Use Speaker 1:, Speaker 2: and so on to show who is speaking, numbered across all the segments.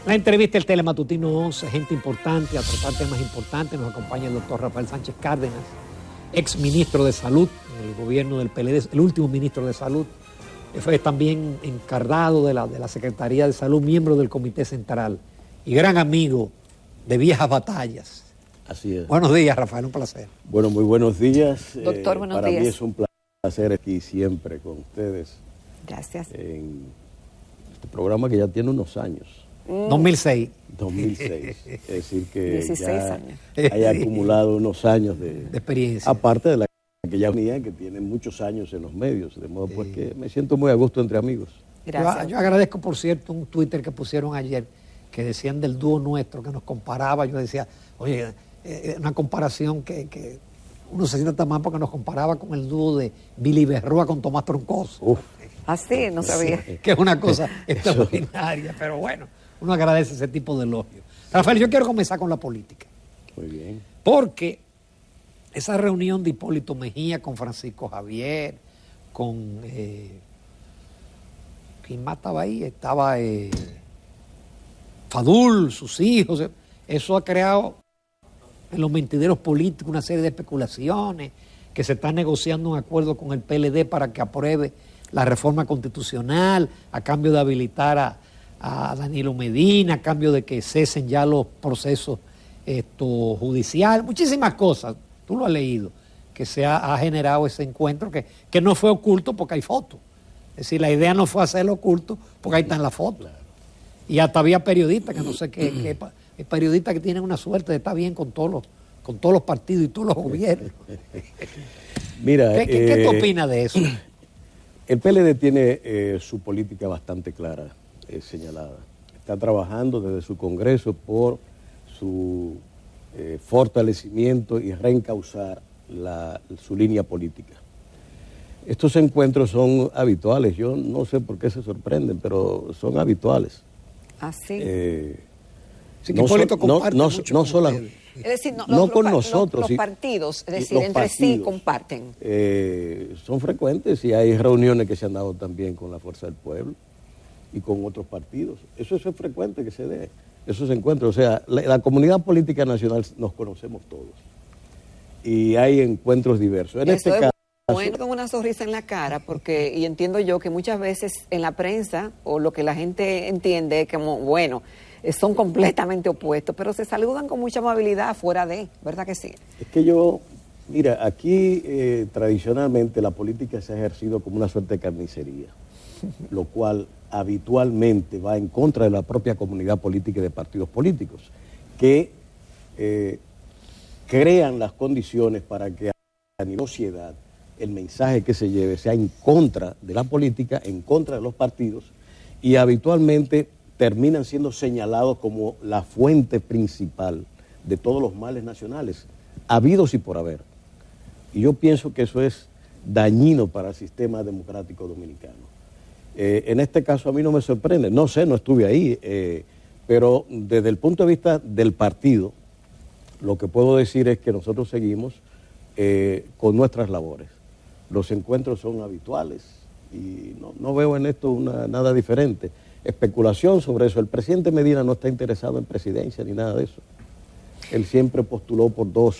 Speaker 1: La entrevista del Telematutino 11, gente importante, a tratar temas importantes. Nos acompaña el doctor Rafael Sánchez Cárdenas, ex ministro de Salud en el gobierno del PLD, el último ministro de Salud. Fue también encargado de la Secretaría de Salud, miembro del Comité Central y gran amigo de viejas batallas.
Speaker 2: Así es.
Speaker 1: Buenos días, Rafael, un placer.
Speaker 2: Bueno, muy buenos días.
Speaker 3: Doctor, buenos días.
Speaker 2: Para mí es un placer aquí siempre con ustedes.
Speaker 3: Gracias.
Speaker 2: En este programa que ya tiene unos años.
Speaker 1: 2006.
Speaker 2: 2006. Es decir, que
Speaker 3: 16
Speaker 2: ya
Speaker 3: años.
Speaker 2: haya acumulado unos años de
Speaker 1: experiencia.
Speaker 2: Aparte de la que ya unía, que tiene muchos años en los medios. De modo pues que me siento muy a gusto entre amigos.
Speaker 3: Gracias.
Speaker 1: Yo agradezco, por cierto, un Twitter que pusieron ayer que decían del dúo nuestro, que nos comparaba. Yo decía, oye, una comparación que uno se siente tan mal porque nos comparaba con el dúo de Billy Berrua con Tomás Troncoso.
Speaker 2: Uf.
Speaker 3: Ah, sí, no sabía.
Speaker 1: Que es una cosa extraordinaria, pero bueno, uno agradece ese tipo de elogios. Rafael, yo quiero comenzar con la política.
Speaker 2: Muy bien.
Speaker 1: Porque esa reunión de Hipólito Mejía con Francisco Javier, con... ¿quién más estaba ahí? Estaba Fadul, sus hijos. Eso ha creado en los mentideros políticos una serie de especulaciones, que se está negociando un acuerdo con el PLD para que apruebe la reforma constitucional, a cambio de habilitar a Danilo Medina, a cambio de que cesen ya los procesos judiciales, muchísimas cosas, tú lo has leído, que se ha generado ese encuentro que no fue oculto porque hay fotos. Es decir, la idea no fue hacerlo oculto porque ahí están las fotos. Claro. Y hasta había periodistas, que no sé qué periodistas que tienen una suerte de estar bien con todos los partidos y todos los gobiernos.
Speaker 2: Mira,
Speaker 1: ¿Qué tú opinas de eso?
Speaker 2: El PLD tiene su política bastante clara, señalada. Está trabajando desde su Congreso por su fortalecimiento y reencauzar su línea política. Estos encuentros son habituales. Yo no sé por qué se sorprenden, pero son habituales.
Speaker 3: Ah, sí.
Speaker 1: Sí, que Hipólito comparte mucho
Speaker 2: no
Speaker 1: con
Speaker 2: solo.
Speaker 3: Es decir,
Speaker 2: no con nosotros.
Speaker 3: Los partidos, es decir, entre sí comparten.
Speaker 2: Son frecuentes y hay reuniones que se han dado también con la Fuerza del Pueblo y con otros partidos. Eso es frecuente que se dé, esos encuentros. O sea, la comunidad política nacional nos conocemos todos y hay encuentros diversos. En este caso,
Speaker 3: bueno, con una sonrisa en la cara, porque, y entiendo yo que muchas veces en la prensa, o lo que la gente entiende es como, bueno, son completamente opuestos, pero se saludan con mucha amabilidad fuera de, ¿verdad que sí?
Speaker 2: Es que mira, aquí tradicionalmente la política se ha ejercido como una suerte de carnicería, lo cual habitualmente va en contra de la propia comunidad política y de partidos políticos, que crean las condiciones para que a nivel sociedad el mensaje que se lleve sea en contra de la política, en contra de los partidos, y habitualmente terminan siendo señalados como la fuente principal de todos los males nacionales, habidos y por haber. Y yo pienso que eso es dañino para el sistema democrático dominicano. En este caso a mí no me sorprende, no sé, no estuve ahí, pero desde el punto de vista del partido, lo que puedo decir es que nosotros seguimos con nuestras labores. Los encuentros son habituales y no veo en esto nada diferente. Especulación sobre eso. El presidente Medina no está interesado en presidencia ni nada de eso. Él siempre postuló por 2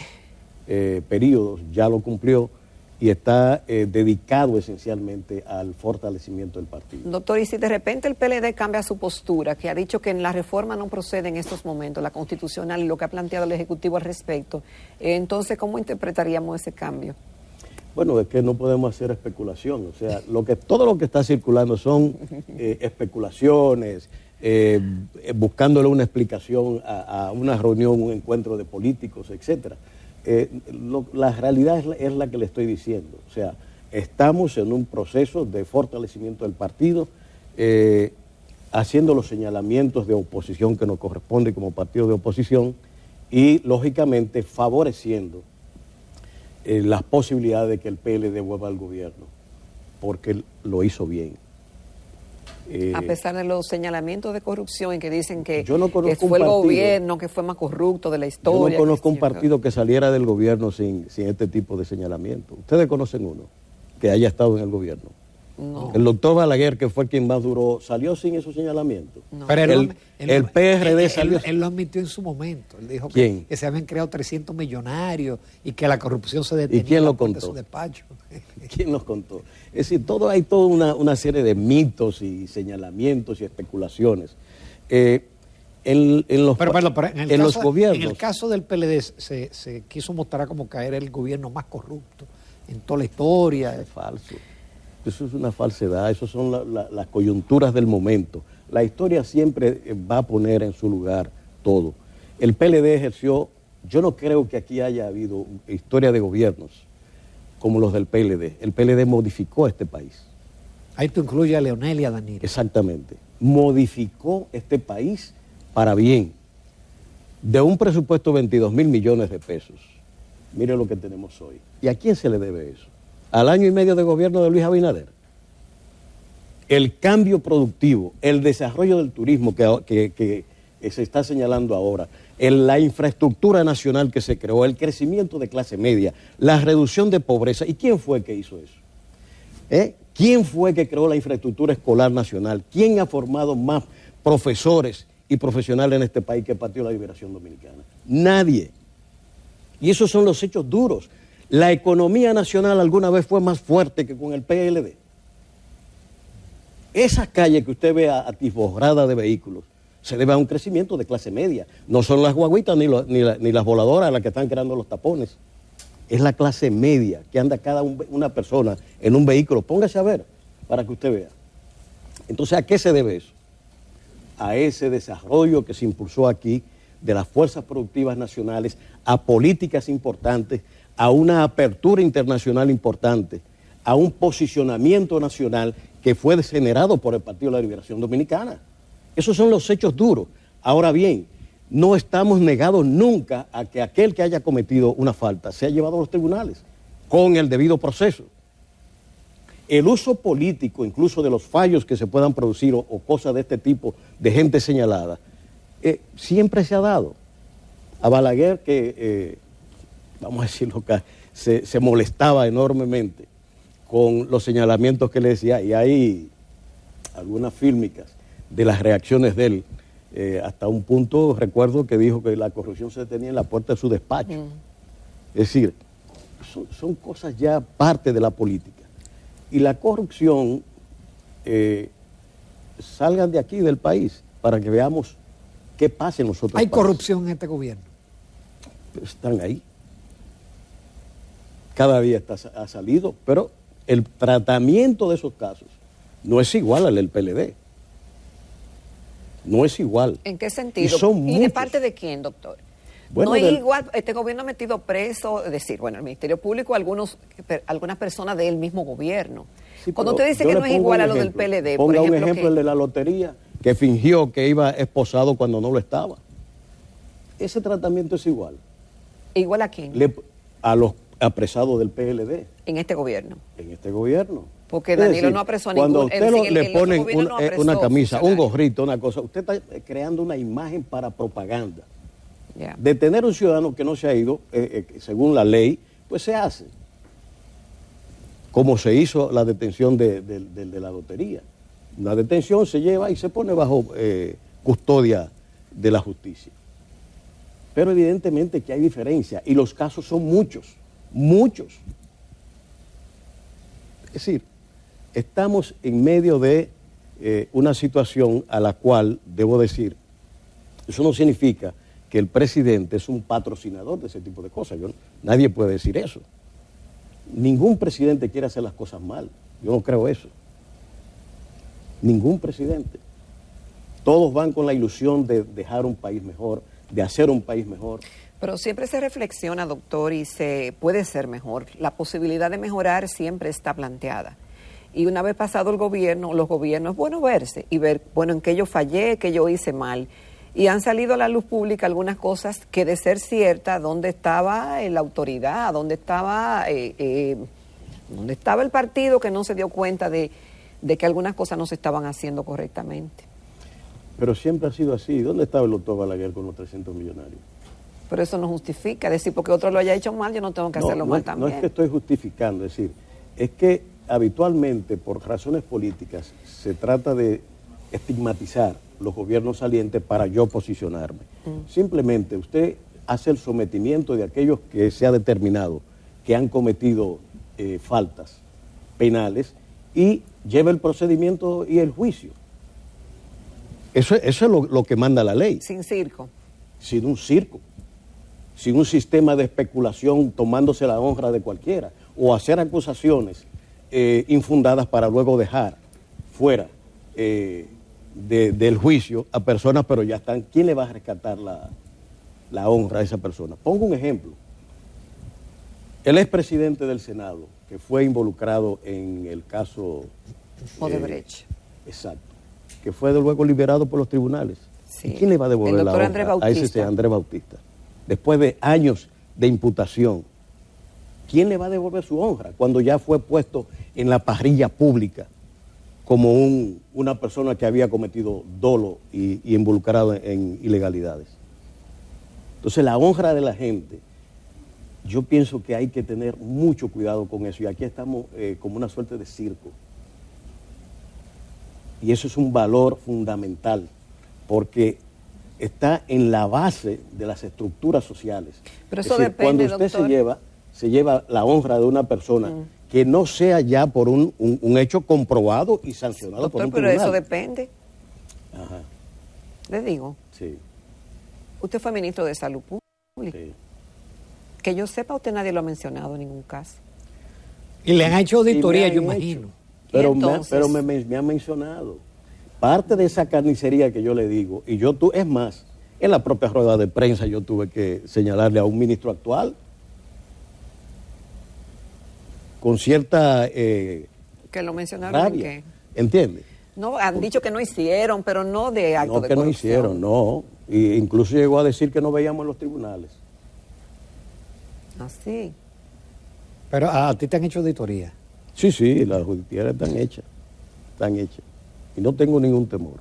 Speaker 2: periodos, ya lo cumplió y está dedicado esencialmente al fortalecimiento del partido.
Speaker 3: Doctor, y si de repente el PLD cambia su postura, que ha dicho que en la reforma no procede en estos momentos, la constitucional y lo que ha planteado el Ejecutivo al respecto, entonces, ¿cómo interpretaríamos ese cambio?
Speaker 2: Bueno, es que no podemos hacer especulación, o sea, todo lo que está circulando son especulaciones, buscándole una explicación a una reunión, un encuentro de políticos, etcétera. La realidad es la que le estoy diciendo, o sea, estamos en un proceso de fortalecimiento del partido, haciendo los señalamientos de oposición que nos corresponde como partido de oposición y, lógicamente, favoreciendo las posibilidades de que el PLD vuelva al gobierno, porque lo hizo bien.
Speaker 3: A pesar de los señalamientos de corrupción y que dicen que
Speaker 2: fue
Speaker 3: el gobierno que fue más corrupto de la historia.
Speaker 2: Yo no conozco un partido que saliera del gobierno sin este tipo de señalamiento. Ustedes conocen uno que haya estado en el gobierno.
Speaker 3: No.
Speaker 2: El doctor Balaguer, que fue quien más duró, salió sin esos señalamientos.
Speaker 3: No.
Speaker 1: Pero
Speaker 2: El PRD salió...
Speaker 1: Él lo admitió en su momento. Él dijo
Speaker 2: ¿Quién?
Speaker 1: que se habían creado 300 millonarios y que la corrupción se detenía.
Speaker 2: ¿Y quién
Speaker 1: en la
Speaker 2: lo
Speaker 1: puerta de
Speaker 2: contó?
Speaker 1: su despacho.
Speaker 2: ¿Quién nos contó? Es decir, hay toda una serie de mitos y señalamientos y especulaciones. En los gobiernos...
Speaker 1: En el caso del PLD se quiso mostrar como caer el gobierno más corrupto en toda la historia.
Speaker 2: Es falso. Eso es una falsedad, eso son las coyunturas del momento. La historia siempre va a poner en su lugar todo. El PLD ejerció, yo no creo que aquí haya habido historia de gobiernos como los del PLD. El PLD modificó este país.
Speaker 1: Ahí tú incluyes a Leonel y a Danilo.
Speaker 2: Exactamente. Modificó este país para bien. De un presupuesto de 22 mil millones de pesos. Mire lo que tenemos hoy. ¿Y a quién se le debe eso? Al año y medio de gobierno de Luis Abinader. El cambio productivo, el desarrollo del turismo que se está señalando ahora, la infraestructura nacional que se creó, el crecimiento de clase media, la reducción de pobreza. ¿Y quién fue que hizo eso? ¿Quién fue que creó la infraestructura escolar nacional? ¿Quién ha formado más profesores y profesionales en este país que el Partido de la Liberación Dominicana? Nadie. Y esos son los hechos duros. La economía nacional alguna vez fue más fuerte que con el PLD. Esas calles que usted ve atiborradas de vehículos se debe a un crecimiento de clase media. No son las guaguitas ni las voladoras las que están creando los tapones. Es la clase media que anda una persona en un vehículo. Póngase a ver para que usted vea. Entonces, ¿a qué se debe eso? A ese desarrollo que se impulsó aquí de las fuerzas productivas nacionales, a políticas importantes, a una apertura internacional importante, a un posicionamiento nacional que fue generado por el Partido de la Liberación Dominicana. Esos son los hechos duros. Ahora bien, no estamos negados nunca a que aquel que haya cometido una falta sea llevado a los tribunales con el debido proceso. El uso político, incluso de los fallos que se puedan producir o cosas de este tipo de gente señalada, siempre se ha dado. A Balaguer, que vamos a decirlo acá, se molestaba enormemente con los señalamientos que le decía, y hay algunas fílmicas de las reacciones de él. Hasta un punto recuerdo que dijo que la corrupción se detenía en la puerta de su despacho. Es decir, son cosas ya parte de la política. Y la corrupción, salgan de aquí del país para que veamos qué pasa en los otros países.
Speaker 1: ¿Hay corrupción en este gobierno?
Speaker 2: Están ahí. Cada día ha salido, pero el tratamiento de esos casos no es igual al del PLD. No es igual.
Speaker 3: ¿En qué sentido?
Speaker 2: ¿Y
Speaker 3: de parte de quién, doctor?
Speaker 2: Bueno,
Speaker 3: no es igual, este gobierno ha metido preso, es decir, bueno, el Ministerio Público, algunas personas del mismo gobierno.
Speaker 2: Sí,
Speaker 3: cuando usted dice que no es igual a lo del PLD, por ejemplo.
Speaker 2: Ponga un ejemplo, el de la lotería, que fingió que iba esposado cuando no lo estaba. Ese tratamiento es igual.
Speaker 3: ¿Igual a quién?
Speaker 2: A los apresados del PLD.
Speaker 3: En este gobierno.
Speaker 2: En este gobierno.
Speaker 3: Porque Danilo no apresó a
Speaker 2: cuando
Speaker 3: ningún...
Speaker 2: usted le ponen una camisa, un
Speaker 3: funcionario.
Speaker 2: gorrito, una cosa, usted está creando una imagen para propaganda.
Speaker 3: Yeah.
Speaker 2: Detener a un ciudadano que no se ha ido, según la ley, pues se hace. Como se hizo la detención de la lotería. La detención se lleva y se pone bajo custodia de la justicia. Pero evidentemente que hay diferencia y los casos son muchos, muchos. Es decir, estamos en medio de una situación a la cual, debo decir, eso no significa que el presidente es un patrocinador de ese tipo de cosas. Nadie puede decir eso. Ningún presidente quiere hacer las cosas mal. Yo no creo eso. Ningún presidente. Todos van con la ilusión de dejar un país mejor, de hacer un país mejor.
Speaker 3: Pero siempre se reflexiona, doctor, y se puede ser mejor. La posibilidad de mejorar siempre está planteada. Y una vez pasado el gobierno, los gobiernos, es bueno verse y ver, bueno, en qué yo fallé, qué yo hice mal. Y han salido a la luz pública algunas cosas que, de ser ciertas, ¿dónde estaba la autoridad? ¿Dónde estaba el partido que no se dio cuenta de que algunas cosas no se estaban haciendo correctamente?
Speaker 2: Pero siempre ha sido así. ¿Dónde estaba el doctor Balaguer con los 300 millonarios?
Speaker 3: Pero eso no justifica. Decir, porque otro lo haya hecho mal, yo no tengo que hacerlo mal también.
Speaker 2: No es que estoy justificando, es decir, es que habitualmente por razones políticas se trata de estigmatizar los gobiernos salientes para yo posicionarme. Simplemente usted hace el sometimiento de aquellos que se ha determinado que han cometido faltas penales y lleva el procedimiento y el juicio. Eso es lo que manda la ley.
Speaker 3: Sin circo.
Speaker 2: Sin un circo, sin un sistema de especulación tomándose la honra de cualquiera, o hacer acusaciones infundadas para luego dejar fuera del juicio a personas, pero ya están. ¿Quién le va a rescatar la honra a esa persona? Pongo un ejemplo. El expresidente del Senado, que fue involucrado en el caso
Speaker 3: Odebrecht.
Speaker 2: Exacto, que fue luego liberado por los tribunales.
Speaker 3: Sí.
Speaker 2: ¿Y quién le va a devolver la honra a ese Andrés Bautista? Después de años de imputación, ¿quién le va a devolver su honra cuando ya fue puesto en la parrilla pública como una persona que había cometido dolo y involucrado en ilegalidades? Entonces la honra de la gente, yo pienso que hay que tener mucho cuidado con eso, y aquí estamos como una suerte de circo. Y eso es un valor fundamental, porque está en la base de las estructuras sociales.
Speaker 3: Pero eso
Speaker 2: es decir,
Speaker 3: depende,
Speaker 2: cuando usted
Speaker 3: doctor,
Speaker 2: se lleva la honra de una persona que no sea ya por un hecho comprobado y sancionado,
Speaker 3: doctor,
Speaker 2: por un
Speaker 3: pero
Speaker 2: tribunal.
Speaker 3: eso depende.
Speaker 2: Ajá.
Speaker 3: Le digo,
Speaker 2: Sí,
Speaker 3: usted fue ministro de Salud Pública.
Speaker 2: sí.
Speaker 3: Que yo sepa, usted nadie lo ha mencionado en ningún caso.
Speaker 1: Y le han hecho auditoría,
Speaker 2: Y me
Speaker 1: yo
Speaker 2: han
Speaker 1: imagino.
Speaker 2: hecho. Pero,
Speaker 3: entonces?
Speaker 2: me han mencionado. Parte de esa carnicería que yo le digo, y es más, en la propia rueda de prensa yo tuve que señalarle a un ministro actual con cierta
Speaker 3: Que lo mencionaron en
Speaker 2: rabia,
Speaker 3: qué.
Speaker 2: ¿entiende?
Speaker 3: No, han dicho que no hicieron, pero no de acto
Speaker 2: No,
Speaker 3: de
Speaker 2: que no
Speaker 3: corrupción.
Speaker 2: hicieron, no. Y incluso llegó a decir que no veíamos en los tribunales.
Speaker 3: Así.
Speaker 1: Pero a ti te han hecho auditoría.
Speaker 2: Sí, las judiciales están hechas. Y no tengo ningún temor.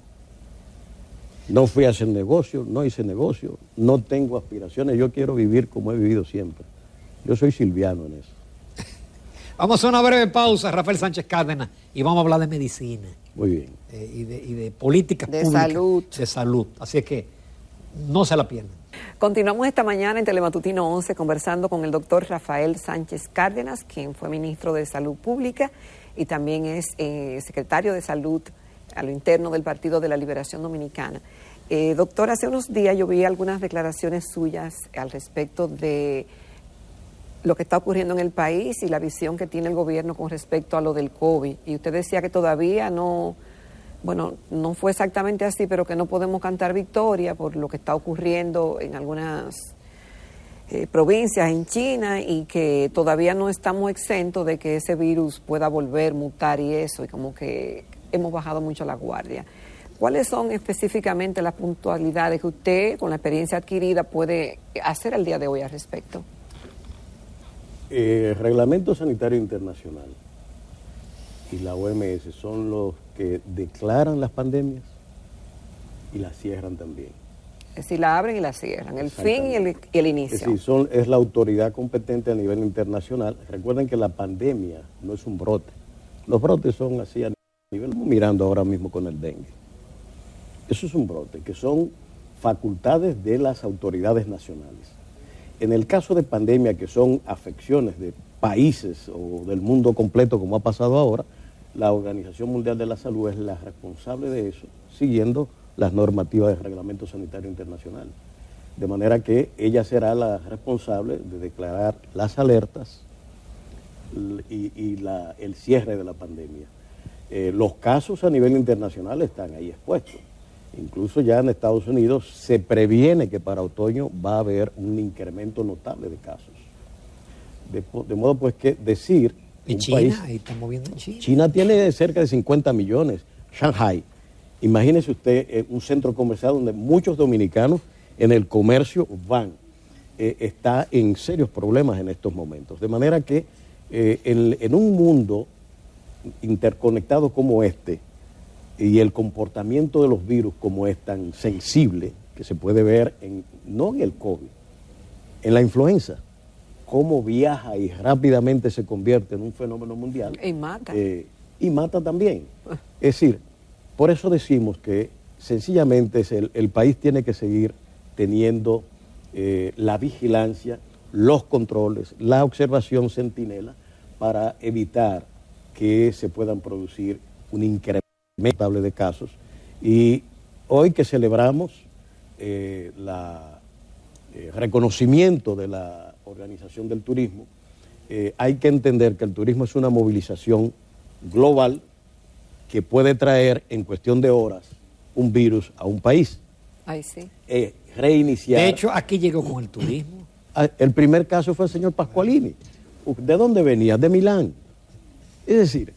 Speaker 2: No fui a hacer negocio, no hice negocio, no tengo aspiraciones, yo quiero vivir como he vivido siempre. Yo soy silviano en eso.
Speaker 1: Vamos a una breve pausa, Rafael Sánchez Cárdenas, y vamos a hablar de medicina
Speaker 2: Muy bien.
Speaker 1: y de políticas
Speaker 3: De
Speaker 1: públicas.
Speaker 3: salud.
Speaker 1: De salud. Así es que no se la pierdan.
Speaker 3: Continuamos esta mañana en Telematutino 11 conversando con el doctor Rafael Sánchez Cárdenas, quien fue ministro de Salud Pública y también es secretario de Salud a lo interno del Partido de la Liberación Dominicana. Doctor, hace unos días yo vi algunas declaraciones suyas al respecto de lo que está ocurriendo en el país y la visión que tiene el gobierno con respecto a lo del COVID. Y usted decía que todavía no fue exactamente así, pero que no podemos cantar victoria por lo que está ocurriendo en algunas provincias en China y que todavía no estamos exentos de que ese virus pueda volver, mutar y eso, y como que hemos bajado mucho la guardia. ¿Cuáles son específicamente las puntualidades que usted, con la experiencia adquirida, puede hacer al día de hoy al respecto?
Speaker 2: Reglamento Sanitario Internacional y la OMS son los que declaran las pandemias y las cierran también.
Speaker 3: Es decir, la abren y la cierran, el fin y el inicio.
Speaker 2: Es decir, es la autoridad competente a nivel internacional. Recuerden que la pandemia no es un brote. Los brotes son así a nivel, mirando ahora mismo con el dengue. Eso es un brote, que son facultades de las autoridades nacionales. En el caso de pandemia, que son afecciones de países o del mundo completo, como ha pasado ahora, la Organización Mundial de la Salud es la responsable de eso, siguiendo las normativas del Reglamento Sanitario Internacional. De manera que ella será la responsable de declarar las alertas y el cierre de la pandemia. Los casos a nivel internacional están ahí expuestos. Incluso ya en Estados Unidos se previene que para otoño va a haber un incremento notable de casos. De modo pues que decir...
Speaker 1: ¿Y China? Ahí estamos viendo en China.
Speaker 2: China tiene cerca de 50 millones. Shanghai, imagínese usted un centro comercial donde muchos dominicanos en el comercio van. Está en serios problemas en estos momentos. De manera que en un mundo interconectado como este, y el comportamiento de los virus como es tan sensible, que se puede ver no en el COVID, en la influenza, cómo viaja y rápidamente se convierte en un fenómeno mundial.
Speaker 3: Y mata.
Speaker 2: Y mata también. Es decir, por eso decimos que sencillamente el país tiene que seguir teniendo la vigilancia, los controles, la observación centinela para evitar que se puedan producir un incremento notable de casos. Y hoy que celebramos el reconocimiento de la Organización del Turismo, hay que entender que el turismo es una movilización global que puede traer en cuestión de horas un virus a un país.
Speaker 3: Ay, sí.
Speaker 2: Reiniciar.
Speaker 1: De hecho, aquí llegó con el turismo.
Speaker 2: El primer caso fue el señor Pascualini. ¿De dónde venía? De Milán. Es decir,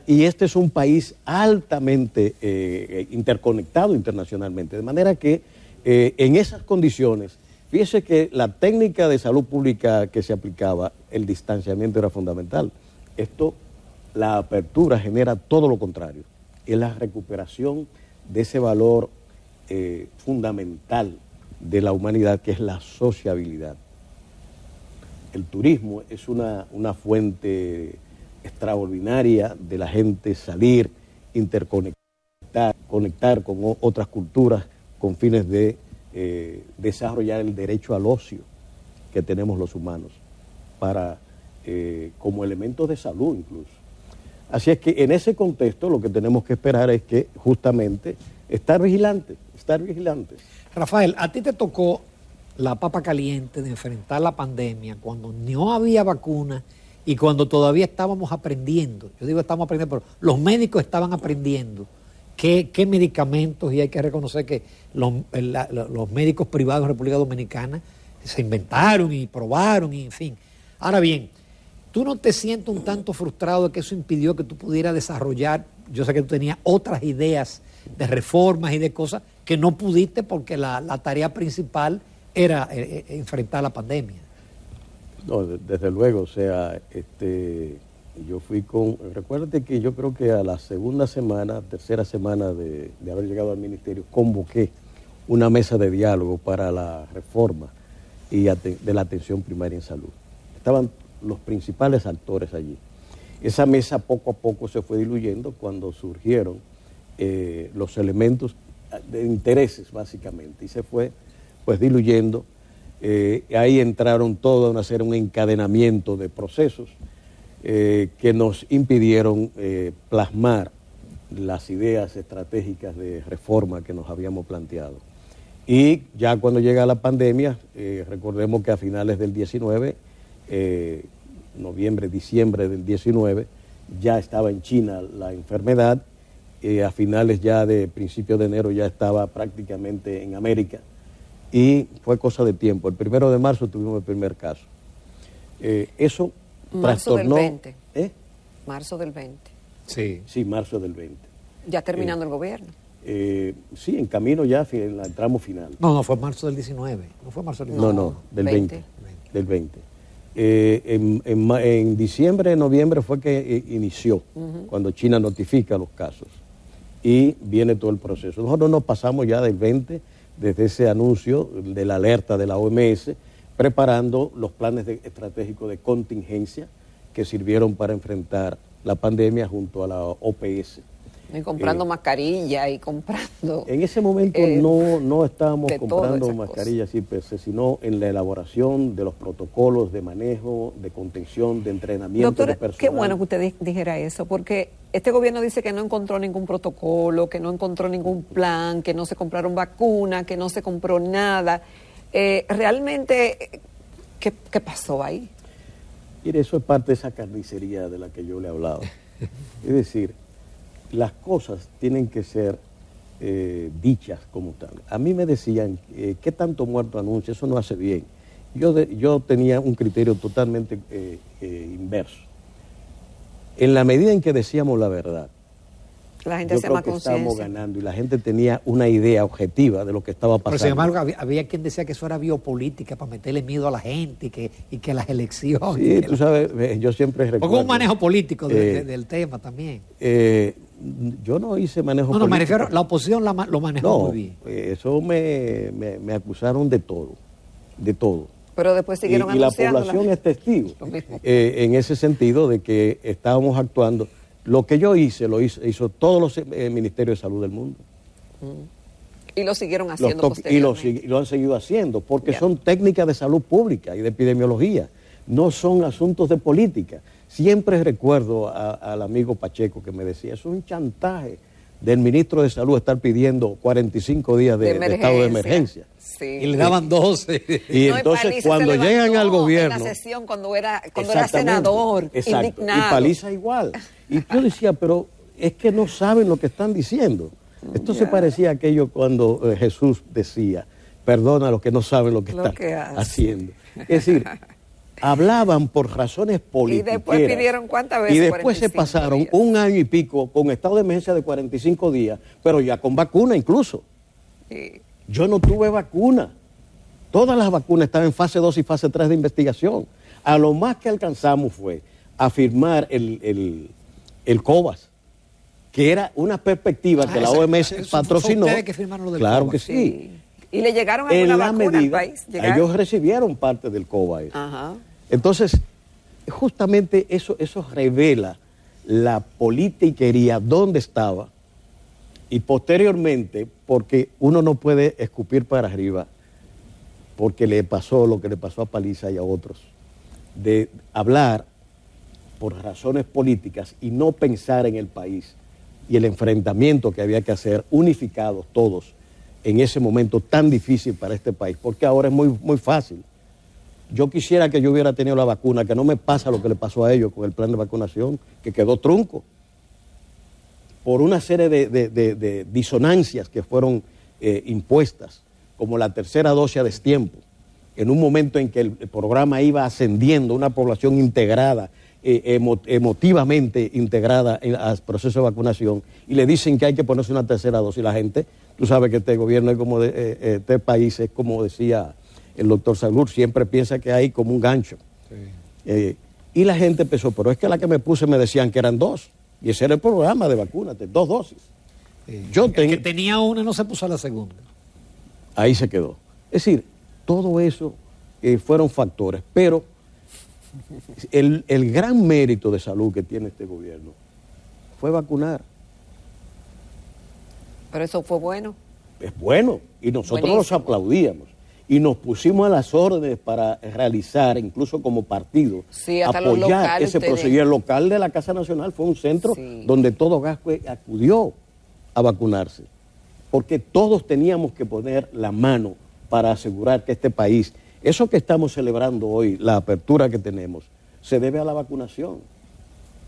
Speaker 2: y este es un país altamente interconectado internacionalmente, de manera que en esas condiciones, fíjese que la técnica de salud pública que se aplicaba, el distanciamiento era fundamental. La apertura genera todo lo contrario, es la recuperación de ese valor fundamental de la humanidad, que es la sociabilidad. El turismo es una fuente extraordinaria de la gente salir, interconectar, conectar con otras culturas con fines de desarrollar el derecho al ocio que tenemos los humanos como elemento de salud incluso. Así es que en ese contexto lo que tenemos que esperar es que justamente estar vigilantes.
Speaker 1: Rafael, a ti te tocó la papa caliente de enfrentar la pandemia cuando no había vacuna y cuando todavía estábamos aprendiendo. Yo digo estamos aprendiendo, pero los médicos estaban aprendiendo qué medicamentos, y hay que reconocer que los médicos privados en República Dominicana se inventaron y probaron, y en fin. Ahora bien, ¿tú no te sientes un tanto frustrado de que eso impidió que tú pudieras desarrollar? Yo sé que tú tenías otras ideas de reformas y de cosas que no pudiste porque la tarea principal era enfrentar la pandemia.
Speaker 2: No, desde luego, o sea, yo fui recuérdate que yo creo que a la tercera semana de haber llegado al ministerio, convoqué una mesa de diálogo para la reforma de la atención primaria en salud. Estaban los principales actores allí. Esa mesa poco a poco se fue diluyendo cuando surgieron los elementos de intereses básicamente, y se fue pues diluyendo. Ahí entraron toda una serie, un encadenamiento de procesos que nos impidieron plasmar las ideas estratégicas de reforma que nos habíamos planteado. Y ya cuando llega la pandemia, recordemos que a finales del 19, noviembre, diciembre del 19, ya estaba en China la enfermedad, a finales ya de principios de enero ya estaba prácticamente en América, y fue cosa de tiempo. El 1 de marzo tuvimos el primer caso. Eso
Speaker 3: marzo
Speaker 2: trastornó...
Speaker 3: del 20. Marzo del 20.
Speaker 2: Sí, marzo del 20.
Speaker 3: Ya terminando el gobierno.
Speaker 2: Sí, en camino ya, en el tramo final.
Speaker 1: No, fue marzo del 19. No fue marzo del 19.
Speaker 2: No, del 20. Del 20. En diciembre, noviembre fue que inició, cuando China notifica los casos. Y viene todo el proceso. Nosotros nos pasamos ya del 20, desde ese anuncio de la alerta de la OMS, preparando los planes estratégicos de contingencia que sirvieron para enfrentar la pandemia junto a la OPS.
Speaker 3: Y comprando mascarillas y comprando...
Speaker 2: En ese momento no estábamos comprando mascarillas y PC, sino en la elaboración de los protocolos de manejo, de contención, de entrenamiento.
Speaker 3: Doctora,
Speaker 2: de personal.
Speaker 3: Qué bueno que usted dijera eso, porque este gobierno dice que no encontró ningún protocolo, que no encontró ningún plan, que no se compraron vacunas, que no se compró nada. Realmente, ¿qué pasó ahí?
Speaker 2: Mire, eso es parte de esa carnicería de la que yo le he hablado. Es decir, las cosas tienen que ser dichas como tal. A mí me decían, ¿qué tanto muerto anuncia? Eso no hace bien. Yo tenía un criterio totalmente inverso. En la medida en que decíamos la verdad,
Speaker 3: la gente
Speaker 2: yo
Speaker 3: se
Speaker 2: creo
Speaker 3: más
Speaker 2: que
Speaker 3: conciencia.
Speaker 2: estábamos ganando y la gente tenía una idea objetiva de lo que estaba pasando.
Speaker 1: Pero sin embargo había quien decía que eso era biopolítica para meterle miedo a la gente y que las elecciones.
Speaker 2: Sí, tú sabes, yo siempre recuerdo...
Speaker 1: Porque un manejo político del tema también.
Speaker 2: Yo no hice manejo
Speaker 1: político. No, me refiero, la oposición lo manejó muy bien.
Speaker 2: Eso me acusaron de todo,
Speaker 3: Pero después siguieron
Speaker 2: y la
Speaker 3: anunciando
Speaker 2: población es testigo
Speaker 3: Lo mismo.
Speaker 2: en ese sentido de que estábamos actuando. Lo que yo hice, hizo todos los ministerios de salud del mundo.
Speaker 3: Y lo siguieron
Speaker 2: Los
Speaker 3: haciendo
Speaker 2: toques,
Speaker 3: posteriormente.
Speaker 2: y lo han seguido haciendo, porque
Speaker 3: Ya.
Speaker 2: son técnicas de salud pública y de epidemiología, no son asuntos de política. Siempre recuerdo al amigo Pacheco que me decía, es un chantaje del ministro de Salud estar pidiendo 45 días de estado de emergencia.
Speaker 3: Sí.
Speaker 1: Y le daban 12.
Speaker 2: Y
Speaker 3: No,
Speaker 2: entonces
Speaker 3: Paliza
Speaker 2: cuando
Speaker 3: se
Speaker 2: llegan
Speaker 3: levantó
Speaker 2: al gobierno...
Speaker 3: en la sesión cuando era
Speaker 2: Exactamente,
Speaker 3: senador,
Speaker 2: exacto,
Speaker 3: indignado.
Speaker 2: y Paliza igual. Y yo decía, pero es que no saben lo que están diciendo. Esto se parecía a aquello cuando Jesús decía, perdona a los que no saben lo que
Speaker 3: Lo
Speaker 2: están
Speaker 3: que hacen.
Speaker 2: haciendo. Es decir, hablaban por razones políticas.
Speaker 3: Y después pidieron ¿cuántas veces?
Speaker 2: Y después se
Speaker 3: 45
Speaker 2: pasaron
Speaker 3: días.
Speaker 2: un año y pico con estado de emergencia de 45 días, pero ya con vacuna incluso.
Speaker 3: Sí.
Speaker 2: Yo no tuve vacuna. Todas las vacunas estaban en fase 2 y fase 3 de investigación. A lo más que alcanzamos fue a firmar el COVAX, que era una perspectiva que la OMS
Speaker 1: eso
Speaker 2: patrocinó.
Speaker 1: fue ustedes que firmaron lo del
Speaker 2: Claro
Speaker 1: COVAX.
Speaker 2: que sí.
Speaker 3: Y le llegaron
Speaker 2: En
Speaker 3: alguna
Speaker 2: la
Speaker 3: vacuna al
Speaker 2: medida,
Speaker 3: país. ¿Llegaron?
Speaker 2: ellos recibieron parte del COVAX.
Speaker 3: Ajá.
Speaker 2: Entonces, justamente eso revela la politiquería, dónde estaba, y posteriormente, porque uno no puede escupir para arriba, porque le pasó lo que le pasó a Paliza y a otros, de hablar por razones políticas y no pensar en el país y el enfrentamiento que había que hacer unificados todos en ese momento tan difícil para este país, porque ahora es muy fácil. Yo quisiera que yo hubiera tenido la vacuna, que no me pasa lo que le pasó a ellos con el plan de vacunación, que quedó trunco, por una serie de disonancias que fueron impuestas, como la tercera dosis a destiempo, en un momento en que el programa iba ascendiendo, una población integrada, emotivamente integrada al proceso de vacunación, y le dicen que hay que ponerse una tercera dosis. La gente, tú sabes que este gobierno es como este país es como decía el doctor Saglur, siempre piensa que hay como un gancho. Sí. Y la gente empezó, pero es que la que me puse me decían que eran 2, y ese era el programa de vacúnate, 2 dosis.
Speaker 1: Sí.
Speaker 2: Yo
Speaker 1: El que tenía una no se puso a la segunda.
Speaker 2: Ahí se quedó. Es decir, todo eso fueron factores, pero el gran mérito de salud que tiene este gobierno fue vacunar.
Speaker 3: Pero eso fue bueno.
Speaker 2: Es bueno, y nosotros
Speaker 3: Buenísimo.
Speaker 2: los aplaudíamos. Y nos pusimos a las órdenes para realizar, incluso como partido,
Speaker 3: Sí, hasta los
Speaker 2: apoyar
Speaker 3: locales
Speaker 2: ese
Speaker 3: ustedes-
Speaker 2: procedimiento. El local de la Casa Nacional fue un centro
Speaker 3: Sí.
Speaker 2: donde todo Gascue acudió a vacunarse, porque todos teníamos que poner la mano para asegurar que este país, eso que estamos celebrando hoy, la apertura que tenemos, se debe a la vacunación.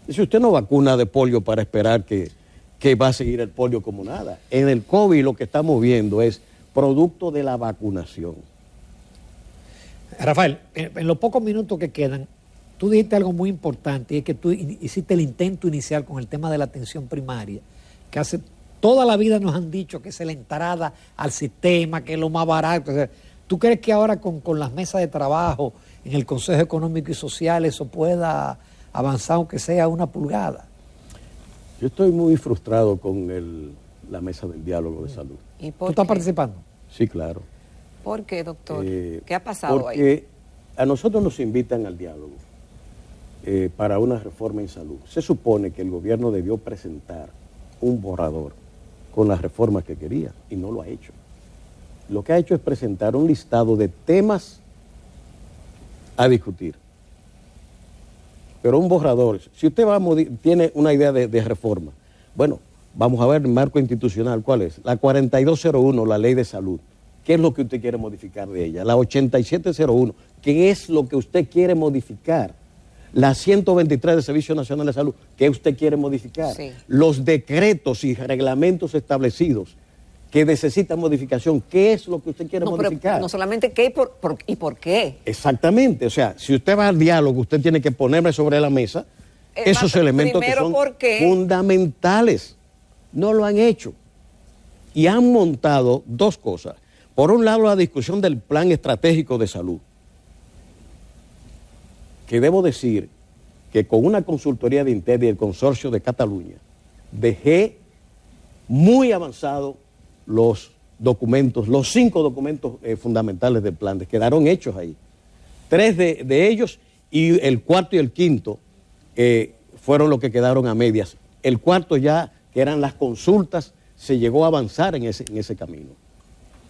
Speaker 2: Y si usted no vacuna de polio para esperar que va a seguir el polio como nada, en el COVID lo que estamos viendo es producto de la vacunación.
Speaker 1: Rafael, en los pocos minutos que quedan, tú dijiste algo muy importante, y es que tú hiciste el intento inicial con el tema de la atención primaria, que hace toda la vida nos han dicho que es la entrada al sistema, que es lo más barato. O sea, ¿tú crees que ahora con las mesas de trabajo en el Consejo Económico y Social eso pueda avanzar aunque sea una pulgada?
Speaker 2: Yo estoy muy frustrado con la mesa del diálogo de salud.
Speaker 3: ¿Y
Speaker 1: ¿Tú
Speaker 3: por
Speaker 1: estás
Speaker 3: qué?
Speaker 1: participando?
Speaker 2: Sí, claro.
Speaker 3: ¿Por qué, doctor? ¿Qué ha pasado ahí?
Speaker 2: Porque a nosotros nos invitan al diálogo para una reforma en salud. Se supone que el gobierno debió presentar un borrador con las reformas que quería y no lo ha hecho. Lo que ha hecho es presentar un listado de temas a discutir. Pero un borrador, si usted tiene una idea de reforma, bueno, vamos a ver el marco institucional, ¿cuál es? La 4201, la ley de salud. ¿Qué es lo que usted quiere modificar de ella? La 8701, ¿qué es lo que usted quiere modificar? La 123 del Servicio Nacional de Salud, ¿qué usted quiere modificar?
Speaker 3: Sí.
Speaker 2: Los decretos y reglamentos establecidos que necesitan modificación, ¿qué es lo que usted quiere modificar?
Speaker 3: Pero no solamente qué y por qué.
Speaker 2: Exactamente, o sea, si usted va al diálogo, usted tiene que ponerme sobre la mesa esos elementos que
Speaker 3: primero,
Speaker 2: son
Speaker 3: ¿por qué?
Speaker 2: fundamentales. No lo han hecho. Y han montado dos cosas. Por un lado, la discusión del plan estratégico de salud, que debo decir que con una consultoría de Inter y el Consorcio de Cataluña, dejé muy avanzados los documentos, los 5 documentos fundamentales del plan, quedaron hechos ahí. 3 de ellos, y el cuarto y el quinto fueron los que quedaron a medias. El cuarto ya, que eran las consultas, se llegó a avanzar en ese camino.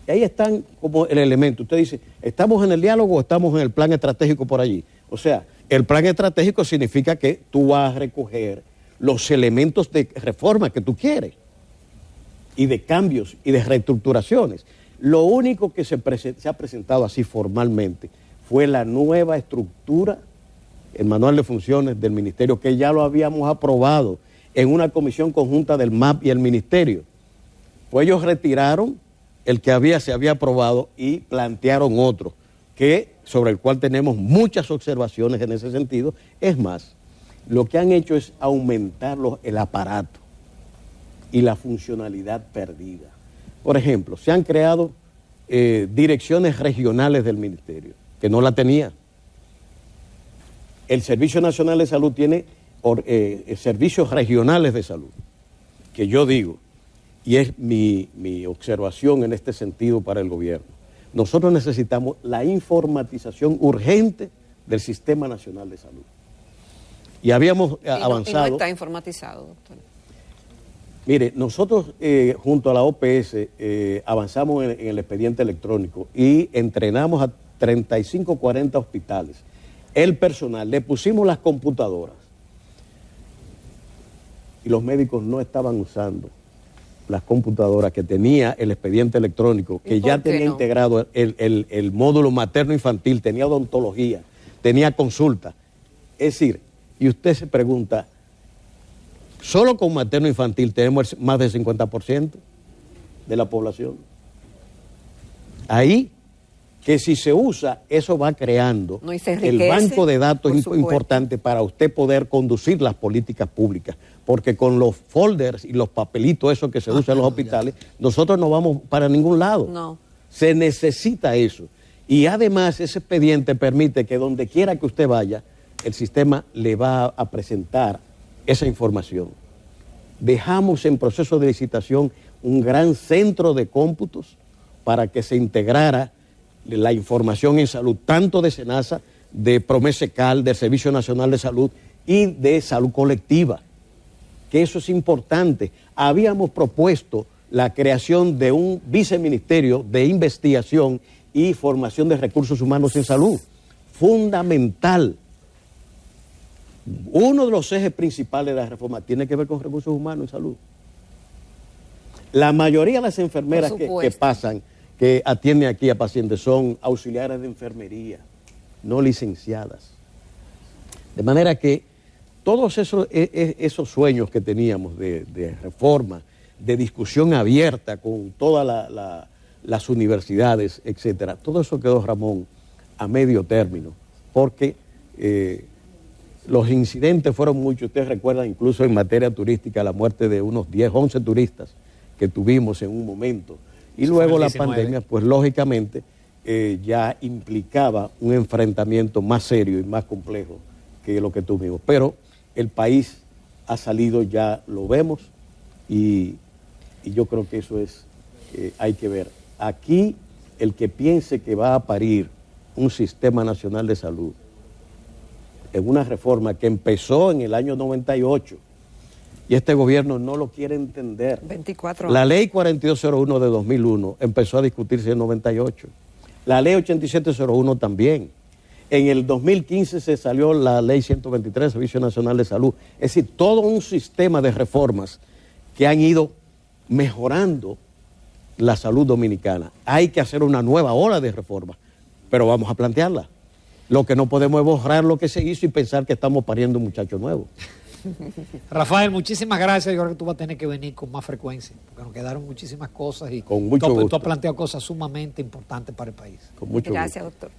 Speaker 2: Y ahí están como el elemento. Usted dice, ¿estamos en el diálogo o estamos en el plan estratégico por allí? O sea, el plan estratégico significa que tú vas a recoger los elementos de reforma que tú quieres, y de cambios y de reestructuraciones. Lo único que se ha presentado así formalmente fue la nueva estructura, el manual de funciones del ministerio, que ya lo habíamos aprobado en una comisión conjunta del MAP y el ministerio. Pues ellos retiraron el que se había aprobado y plantearon otro, sobre el cual tenemos muchas observaciones en ese sentido. Es más, lo que han hecho es aumentar el aparato y la funcionalidad perdida. Por ejemplo, se han creado direcciones regionales del ministerio, que no la tenía. El Servicio Nacional de Salud tiene servicios regionales de salud, que yo digo, y es mi observación en este sentido para el gobierno, nosotros necesitamos la informatización urgente del Sistema Nacional de Salud. Y habíamos avanzado.
Speaker 3: Y no está informatizado, doctor.
Speaker 2: Mire, nosotros junto a la OPS avanzamos en el expediente electrónico y entrenamos a 35, 40 hospitales. El personal, le pusimos las computadoras y los médicos no estaban usando las computadoras que tenía el expediente electrónico, que ya tenía integrado el módulo materno-infantil, tenía odontología, tenía consulta. Es decir, y usted se pregunta, solo con materno-infantil tenemos más del 50% de la población. Ahí, que si se usa, eso va creando el banco de datos importante para usted poder conducir las políticas públicas. Porque con los folders y los papelitos esos que se usan en los hospitales, nosotros no vamos para ningún lado.
Speaker 3: No.
Speaker 2: Se necesita eso. Y además ese expediente permite que donde quiera que usted vaya, el sistema le va a presentar esa información. Dejamos en proceso de licitación un gran centro de cómputos para que se integrara la información en salud, tanto de SENASA, de Promesecal, del Servicio Nacional de Salud y de Salud Colectiva, que eso es importante. Habíamos propuesto la creación de un viceministerio de investigación y formación de recursos humanos en salud, fundamental. Uno de los ejes principales de la reforma tiene que ver con recursos humanos en salud. La mayoría de las enfermeras que pasan, que atienden aquí a pacientes, son auxiliares de enfermería, no licenciadas. De manera que todos esos sueños que teníamos de reforma, de discusión abierta con todas las universidades, etcétera, todo eso quedó, Ramón, a medio término, porque los incidentes fueron muchos. Ustedes recuerdan incluso en materia turística la muerte de unos 10, 11 turistas que tuvimos en un momento. Y luego la pandemia, pues lógicamente, ya implicaba un enfrentamiento más serio y más complejo que lo que tuvimos. Pero el país ha salido, ya lo vemos, y yo creo que eso es, hay que ver. Aquí, el que piense que va a parir un sistema nacional de salud en una reforma que empezó en el año 98, y este gobierno no lo quiere entender.
Speaker 3: 24
Speaker 2: La ley 4201 de 2001 empezó a discutirse en 98. La ley 8701 también. En el 2015 se salió la ley 123, Servicio Nacional de Salud. Es decir, todo un sistema de reformas que han ido mejorando la salud dominicana. Hay que hacer una nueva ola de reformas, pero vamos a plantearla. Lo que no podemos es borrar lo que se hizo y pensar que estamos pariendo un muchacho nuevo.
Speaker 1: Rafael, muchísimas gracias. Yo creo que tú vas a tener que venir con más frecuencia, porque nos quedaron muchísimas cosas y
Speaker 2: con mucho gusto.
Speaker 1: Tú has planteado cosas sumamente importantes para el país.
Speaker 2: Con mucho
Speaker 3: Gracias,
Speaker 2: gusto.
Speaker 3: doctor.